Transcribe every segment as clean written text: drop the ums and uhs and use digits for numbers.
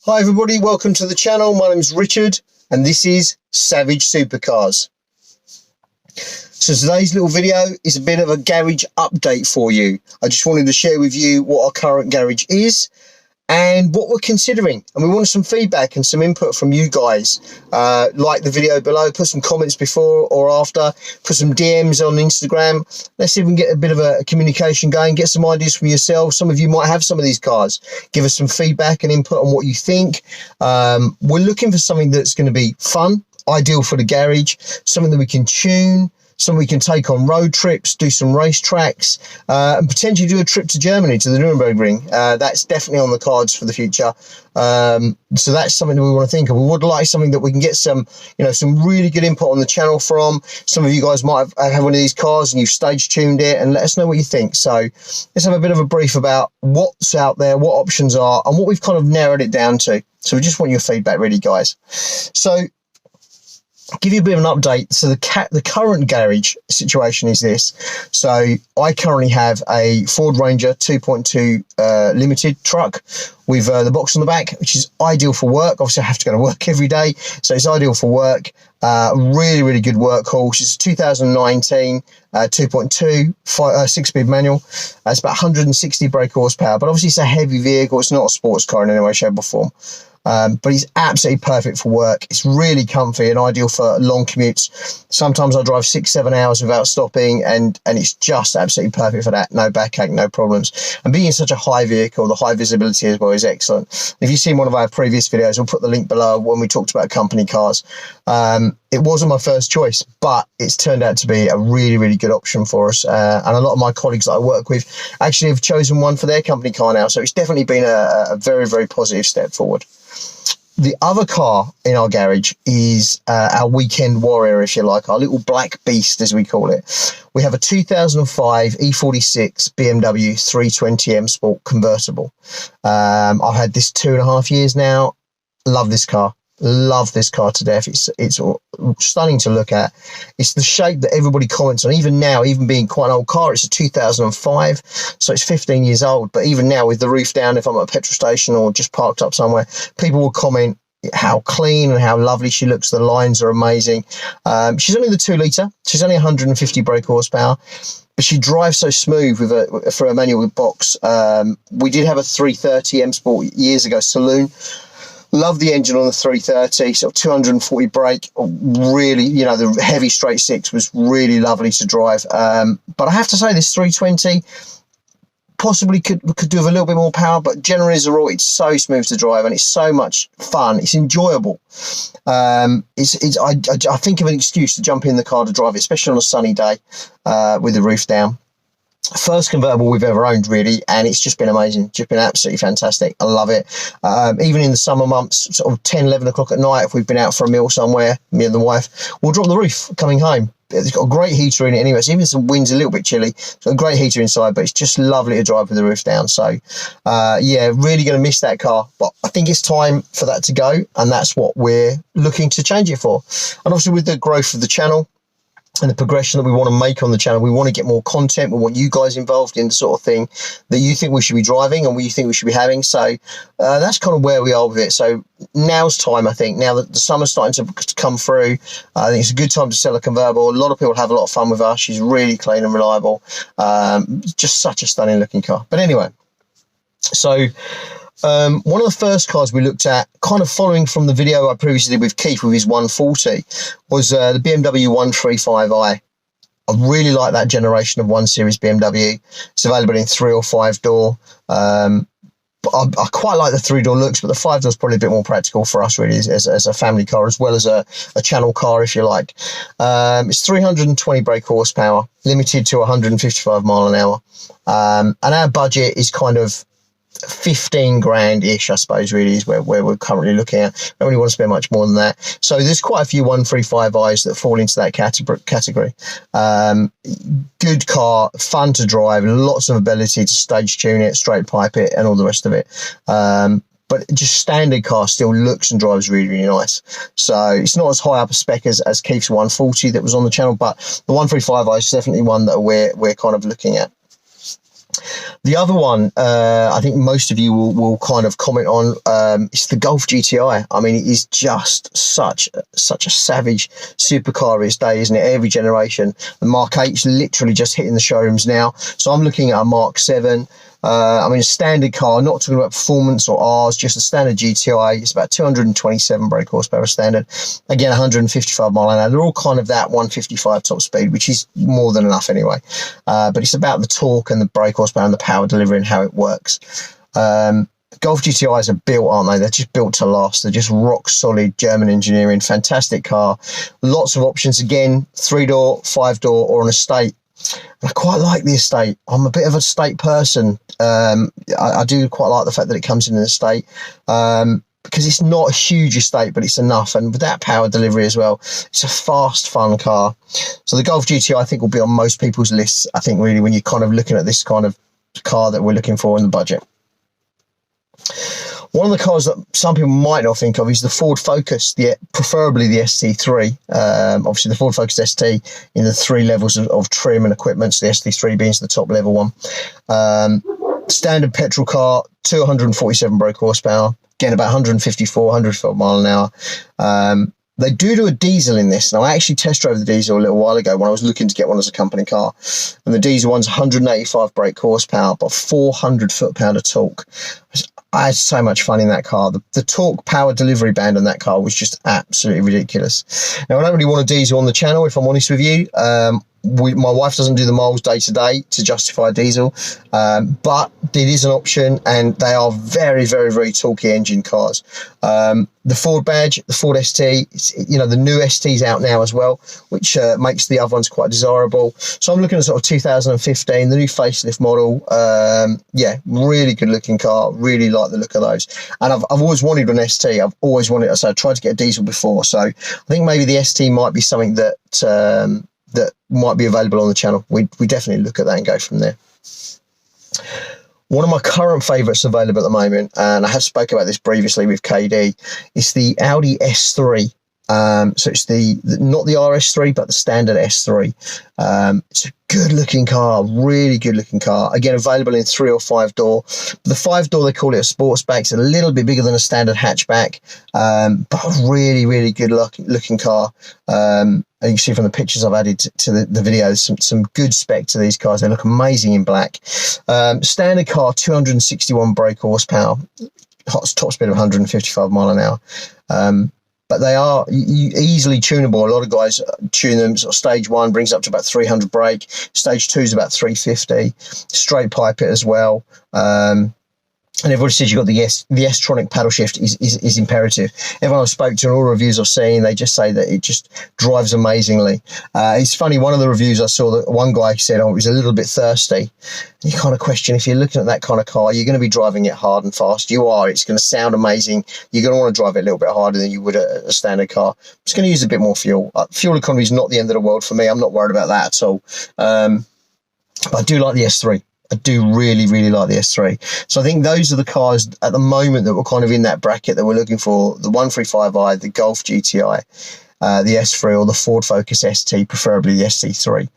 Hi everybody, welcome to the channel. My name's Richard and this is Savage Supercars. So today's little video is a bit of a garage update for you. I just wanted to share with you what our current garage is and what we're considering, and we wanted some feedback and some input from you guys. Like the video below, put some comments before or after, put some DMs on Instagram. Let's see if we can get a bit of a communication going, get some ideas from yourselves. Some of you might have some of these cars. Give us some feedback and input on what you think. We're looking for something that's going to be fun, ideal for the garage, something that we can tune, something we can take on road trips, do some race tracks, and potentially do a trip to Germany, to the Nürburgring. That's definitely on the cards for the future. So that's something that we want to think of. We would like something that we can get some, some really good input on the channel from. Some of you guys might have one of these cars and you've stage tuned it, and let us know what you think. So let's have a bit of a brief about what's out there, what options are, and what we've kind of narrowed it down to. So we just want your feedback really, guys. So give you a bit of an update. So the current garage situation is this. So I currently have a Ford Ranger 2.2 limited truck with the box on the back, which is ideal for work. Obviously I have to go to work every day, so it's ideal for work. Really good workhorse. It's a 2019 2.2 6-speed manual. It's about 160 brake horsepower, but obviously it's a heavy vehicle. It's not a sports car in any way, shape or form. But it's absolutely perfect for work. It's really comfy and ideal for long commutes. Sometimes I drive 6-7 hours without stopping, and it's just absolutely perfect for that. No backache, no problems. And being such a high vehicle, the high visibility as well is excellent. If you've seen one of our previous videos, we'll put the link below when we talked about company cars. It wasn't my first choice, but it's turned out to be a really good option for us. And a lot of my colleagues that I work with actually have chosen one for their company car now. So it's definitely been a very positive step forward. The other car in our garage is our weekend warrior, if you like, our little black beast, as we call it. We have a 2005 E46 BMW 320M Sport convertible. I've had this 2.5 years now. Love this car. Love this car to death. It's stunning to look at. It's the shape that everybody comments on. Even now, even being quite an old car, it's a 2005, so it's 15 years old. But even now, with the roof down, if I'm at a petrol station or just parked up somewhere, people will comment how clean and how lovely she looks. The lines are amazing. She's only the 2-litre. She's only 150 brake horsepower. But she drives so smooth for a manual box. We did have a 330 M Sport years ago, saloon. Love the engine on the 330, sort of 240 brake. Really, the heavy straight six was really lovely to drive. But I have to say, this 320 possibly could do with a little bit more power, but generally as a rule, it's so smooth to drive and it's so much fun. It's enjoyable. I think of an excuse to jump in the car to drive it, especially on a sunny day with the roof down. First convertible we've ever owned, really, and it's just been amazing. Just been absolutely fantastic. I love it. Even in the summer months, sort of 10-11 o'clock at night, if we've been out for a meal somewhere, me and the wife, we'll drop the roof coming home. It's got a great heater in it anyway, so even some wind's a little bit chilly, it's got a great heater inside, but it's just lovely to drive with the roof down. So yeah, really going to miss that car, but I think it's time for that to go, and that's what we're looking to change it for. And obviously with the growth of the channel and the progression that we want to make on the channel, we want to get more content. We want you guys involved in the sort of thing that you think we should be driving and what you think we should be having. So that's kind of where we are with it. So now's time, I think, now that the summer's starting to come through, I think it's a good time to sell a convertible. A lot of people have a lot of fun with her. She's really clean and reliable. Just such a stunning looking car. But anyway, so one of the first cars we looked at, kind of following from the video I previously did with Keith with his 140, was the BMW 135i. I really like that generation of 1 Series BMW. It's available in 3 or 5 door. But I quite like the 3-door looks, but the 5-door is probably a bit more practical for us, really, as a family car, as well as a channel car, if you like. It's 320 brake horsepower, limited to 155 mile an hour. And our budget is kind of 15 grand-ish, I suppose, really, is where we're currently looking at. Don't really want to spend much more than that. So there's quite a few 135i's that fall into that category. Good car, fun to drive, lots of ability to stage tune it, straight pipe it, and all the rest of it. But just standard car still looks and drives really nice. So it's not as high up a spec as Keith's 140 that was on the channel, but the 135i is definitely one that we're kind of looking at. The other one, I think most of you will kind of comment on, is the Golf GTI. I mean, it is just such a savage supercar of its day, isn't it? Every generation. The Mark 8's literally just hitting the showrooms now. So I'm looking at a Mark 7. I mean, a standard car, not talking about performance or R's, just a standard GTI. It's about 227 brake horsepower standard. Again, 155 mile an hour. They're all kind of that 155 top speed, which is more than enough anyway. But it's about the torque and the brake horsepower and the power delivery and how it works. Golf GTIs are built, aren't they? They're just built to last. They're just rock solid German engineering. Fantastic car. Lots of options. Again, 3-door, 5-door, or an estate. And I quite like the estate. I'm a bit of a estate person. I do quite like the fact that it comes in an estate, because it's not a huge estate, but it's enough. And with that power delivery as well, it's a fast, fun car. So the Golf GTI, I think, will be on most people's lists, I think, really, when you're kind of looking at this kind of car that we're looking for in the budget. One of the cars that some people might not think of is the Ford Focus, preferably the ST3. Obviously, the Ford Focus ST in the 3 levels of trim and equipment, so the ST3 being the top level one. Standard petrol car, 247 brake horsepower. Again, about 154, 105 mile an hour. They do a diesel in this. Now, I actually test drove the diesel a little while ago when I was looking to get one as a company car. And the diesel one's 185 brake horsepower, but 400 foot-pound of torque. I had so much fun in that car. The torque power delivery band on that car was just absolutely ridiculous. Now, I don't really want a diesel on the channel, if I'm honest with you. My wife doesn't do the miles day to day to justify diesel, but it is an option, and they are very, very, very torquey engine cars. The Ford badge, the Ford ST, the new ST's out now as well, which makes the other ones quite desirable. So I'm looking at sort of 2015, the new facelift model. Yeah, really good looking car. Really like the look of those. And I've always wanted an ST. I've always wanted, so I tried to get a diesel before. So I think maybe the ST might be something that that might be available on the channel. We definitely look at that and go from there. One of my current favourites available at the moment, and I have spoken about this previously with KD, is the Audi S3. So it's not the RS3, but the standard S3. It's a good looking car, really good looking car. Again, available in 3 or 5 door. The 5 door, they call it a sportsback. It's a little bit bigger than a standard hatchback, but a really, really good looking car. And you can see from the pictures I've added to the videos, some good spec to these cars. They look amazing in black. Standard car, 261 brake horsepower, top speed of 155 mile an hour. But they are easily tunable. A lot of guys tune them. Sort of stage 1 brings up to about 300 brake. Stage 2 is about 350. Straight pipe it as well. And everybody says you've got the S-tronic paddle shift is imperative. Everyone I've spoken to and all the reviews I've seen, they just say that it just drives amazingly. It's funny, one of the reviews I saw, that one guy said, oh, it was a little bit thirsty. You kind of question, if you're looking at that kind of car, you're going to be driving it hard and fast. You are. It's going to sound amazing. You're going to want to drive it a little bit harder than you would a standard car. It's going to use a bit more fuel. Fuel economy is not the end of the world for me. I'm not worried about that at all. But I do like the S3. I do really, really like the S3. So I think those are the cars at the moment that were kind of in that bracket that we're looking for. The 135i, the Golf GTI, the S3, or the Ford Focus ST, preferably the ST3.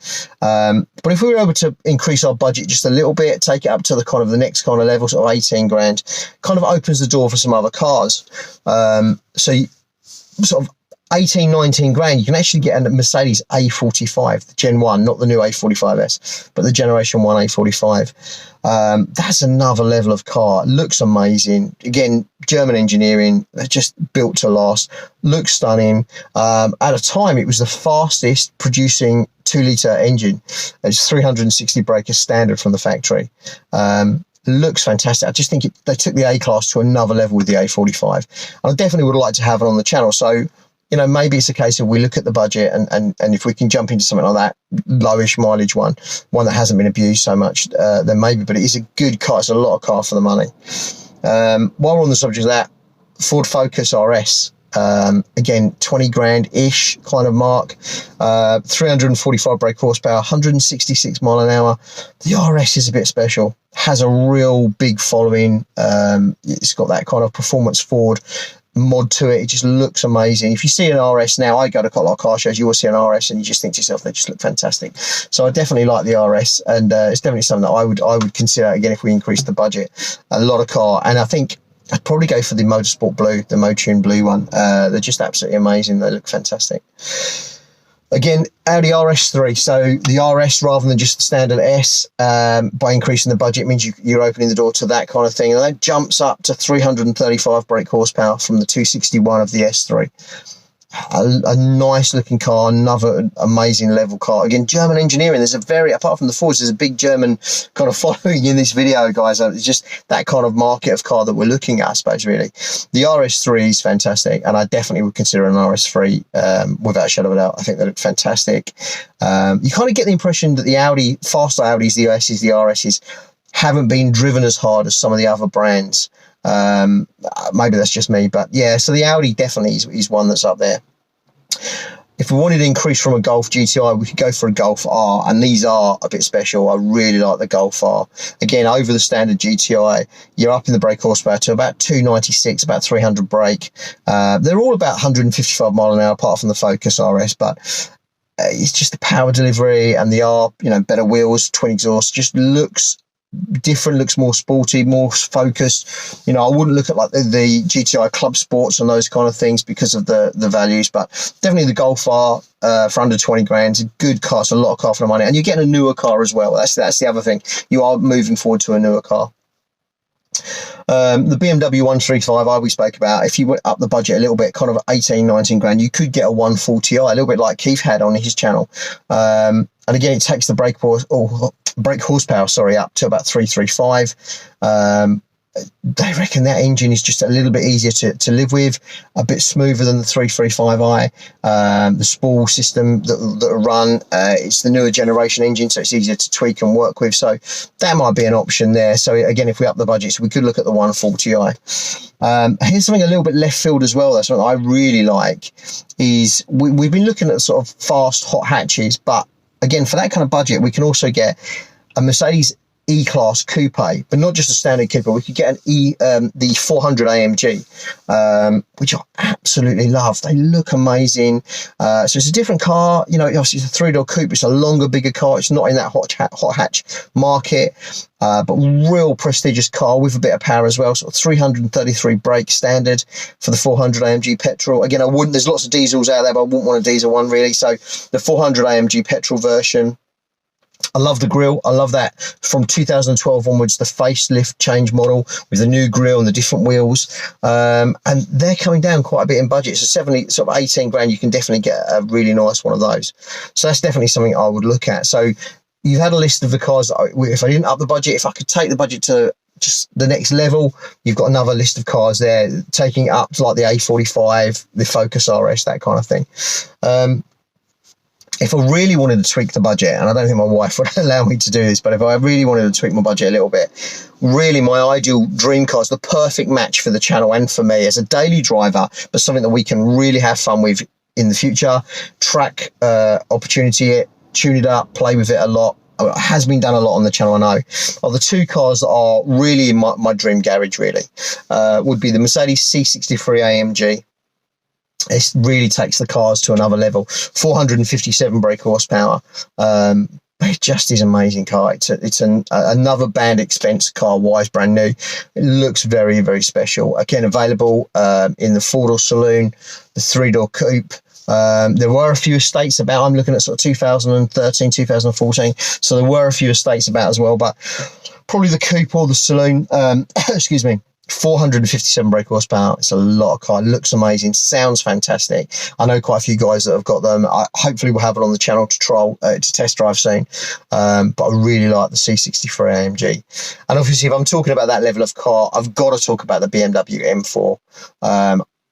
But if we were able to increase our budget just a little bit, take it up to the next kind of level, sort of 18 grand, kind of opens the door for some other cars. So sort of 18, 19 grand, you can actually get a Mercedes A45, the Gen 1, not the new A45S, but the Generation 1 A45. That's another level of car. It looks amazing. Again, German engineering, they're just built to last. Looks stunning. At a time, it was the fastest producing 2-litre engine. It's 360 brake as standard from the factory. Looks fantastic. I just think they took the A-Class to another level with the A45. And I definitely would like to have it on the channel. So, maybe it's a case of we look at the budget and if we can jump into something like that, lowish mileage one that hasn't been abused so much, then maybe. But it is a good car. It's a lot of car for the money. While we're on the subject of that, Ford Focus RS, again, 20 grand-ish kind of mark, 345 brake horsepower, 166 mile an hour. The RS is a bit special, has a real big following. It's got that kind of performance Ford mod to it. It just looks amazing. If you see an RS now, I go to quite a lot of car shows, you will see an RS and you just think to yourself, they just look fantastic. So I definitely like the RS, and it's definitely something that I would consider again if we increase the budget. A lot of car, and I think I'd probably go for the Motorsport Blue, the Motune Blue one. They're just absolutely amazing. They look fantastic. Again, Audi RS3. So the RS rather than just the standard S, by increasing the budget means you're opening the door to that kind of thing. And that jumps up to 335 brake horsepower from the 261 of the S3. A nice looking car, another amazing level car. Again, German engineering. There's apart from the Fords, there's a big German kind of following in this video, guys. It's just that kind of market of car that we're looking at, I suppose, really. The RS3 is fantastic, and I definitely would consider an RS3 without a shadow of a doubt. I think they look fantastic. You kind of get the impression that the Audi, faster Audis, the OSs, the RSs, haven't been driven as hard as some of the other brands. Maybe that's just me, but yeah, so the Audi definitely is one that's up there. If we wanted to increase from a Golf GTI, we could go for a Golf R, and these are a bit special. I really like the Golf R. Again, over the standard GTI, you're up in the brake horsepower to about 296, about 300 brake. They're all about 155 mile an hour, apart from the Focus RS, but it's just the power delivery and the R, better wheels, twin exhaust, just looks different, looks more sporty, more focused. I wouldn't look at like the GTI Club Sports and those kind of things because of the values, but definitely the Golf R for under 20 grand is a good car. It's a lot of car for the money, and you're getting a newer car as well. That's the other thing. You are moving forward to a newer car. The BMW 135 we spoke about, if you went up the budget a little bit, kind of 18, 19 grand, you could get a 140i, a little bit like Keith had on his channel. And again, it takes the brake horsepower, up to about 335. They reckon that engine is just a little bit easier to live with, a bit smoother than the 335i. The spool system that run, it's the newer generation engine, so it's easier to tweak and work with. So that might be an option there. So again, if we up the budget, so we could look at the 140i. Here's something a little bit left field as well. That's something I really like. Is we've been looking at sort of fast hot hatches, but again, for that kind of budget, we can also get a Mercedes E-Class coupe, but not just a standard coupe. We could get the 400 AMG, which I absolutely love. They look amazing. So it's a different car. Obviously it's a 3-door coupe. It's a longer, bigger car. It's not in that hot hatch market, but real prestigious car with a bit of power as well. Sort of 333 brake standard for the 400 AMG petrol. Again, there's lots of diesels out there, but I wouldn't want a diesel one really. So the 400 AMG petrol version. I love the grille. I love that from 2012 onwards, the facelift change model with the new grille and the different wheels. And they're coming down quite a bit in budget. So 18 grand, you can definitely get a really nice one of those. So that's definitely something I would look at. So you've had a list of the cars that if I didn't up the budget, if I could take the budget to just the next level, you've got another list of cars there, taking it up to like the A45, the Focus RS, that kind of thing. If I really wanted to tweak the budget, and I don't think my wife would allow me to do this, but if I really wanted to tweak my budget a little bit, really my ideal dream car is the perfect match for the channel and for me as a daily driver, but something that we can really have fun with in the future, track opportunity it, tune it up, play with it a lot. It has been done a lot on the channel, I know. Are the two cars that are really in my dream garage, really, would be the Mercedes C63 AMG. It really takes the cars to another level. 457 brake horsepower. It just is an amazing car. It's another band expense car, wise, brand new. It looks very, very special. Again, available in the 4-door saloon, the 3-door coupe. There were a few estates about. I'm looking at sort of 2013, 2014. So there were a few estates about as well, but probably the coupe or the saloon. Excuse me. 457 brake horsepower. It's a lot of car. It looks amazing, sounds fantastic. I know quite a few guys that have got them. Hopefully we'll have it on the channel to test drive soon, but I really like the C63 AMG. And obviously if I'm talking about that level of car, I've got to talk about the BMW M4.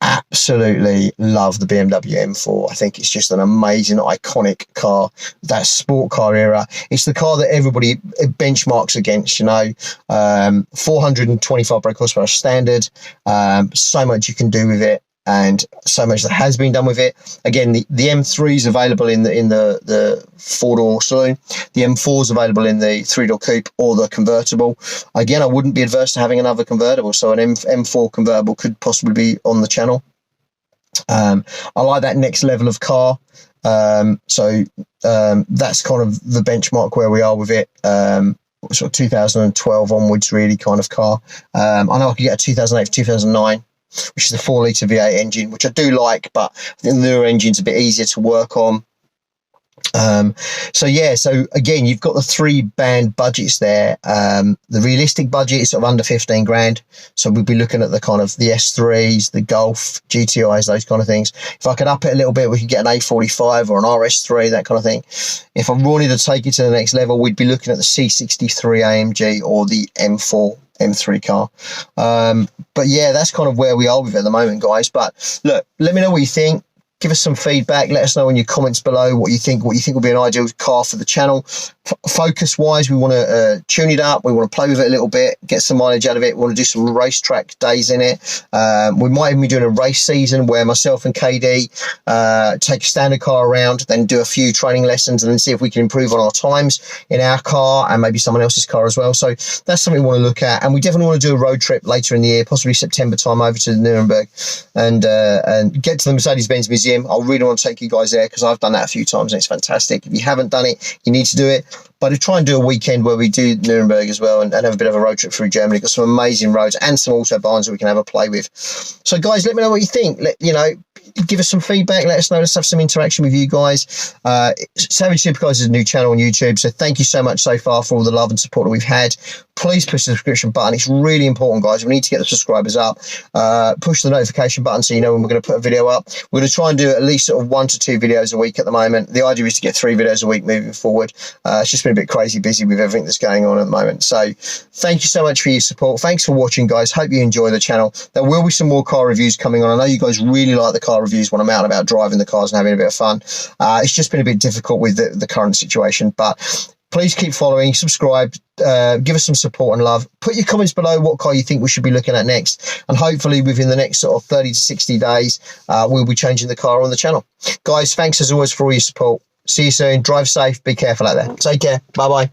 Absolutely love the BMW M4. I think it's just an amazing, iconic car. That sport car era. It's the car that everybody benchmarks against, 425 brake horsepower standard. So much you can do with it. and so much that has been done with it. Again, the M3 is available in the 4-door saloon. The M4 is available in the 3-door coupe or the convertible. Again, I wouldn't be adverse to having another convertible, so an M4 convertible could possibly be on the channel. I like that next level of car. That's kind of the benchmark where we are with it. Sort of 2012 onwards, really, kind of car. I know I could get a 2008 for 2009, which is the 4-litre V8 engine, which I do like, but I think the newer engine's a bit easier to work on. So again, you've got the 3-band budgets there. The realistic budget is sort of under 15 grand. So we'd be looking at the kind of the S3s, the Golf, GTIs, those kind of things. If I could up it a little bit, we could get an A45 or an RS3, that kind of thing. If I wanted to take it to the next level, we'd be looking at the C63 AMG or the M4 M3 car. But yeah, that's kind of where we are with it at the moment, guys. But look, let me know what you think. Give us some feedback. Let us know in your comments below what you think would be an ideal car for the channel. Focus wise, we want to tune it up. We want to play with it a little bit, get some mileage out of it. We want to do some racetrack days in it. We might even be doing a race season where myself and KD take a standard car around, then do a few training lessons, and then see if we can improve on our times in our car and maybe someone else's car as well. So that's something we want to look at. And we definitely want to do a road trip later in the year, possibly September time, over to Nuremberg and get to the Mercedes-Benz Museum. I really want to take you guys there because I've done that a few times and it's fantastic. If you haven't done it, you need to do it. But I try and do a weekend where we do Nuremberg as well and have a bit of a road trip through Germany. Got some amazing roads and some autobahns that we can have a play with. So guys, let me know what you think. Give us some feedback. Let us know. Let's have some interaction with you guys. Savage Supercars is a new channel on YouTube, so thank you so much so far for all the love and support that we've had. Please push the subscription button. It's really important, guys. We need to get the subscribers up. Push the notification button so you know when we're going to put a video up. We're going to try and do at least sort of 1 to 2 videos a week at the moment. The idea is to get 3 videos a week moving forward. It's just been a bit crazy busy with everything that's going on at the moment. So thank you so much for your support. Thanks for watching, guys. Hope you enjoy the channel. There will be some more car reviews coming on. I know you guys really like the car reviews when I'm out and about driving the cars and having a bit of fun. It's just been a bit difficult with the current situation, but please keep following, subscribe, give us some support and love. Put your comments below what car you think we should be looking at next, and hopefully within the next sort of 30 to 60 days we'll be changing the car on the channel. Guys, thanks as always for all your support. See you soon. Drive safe. Be careful out there. Take care. Bye bye.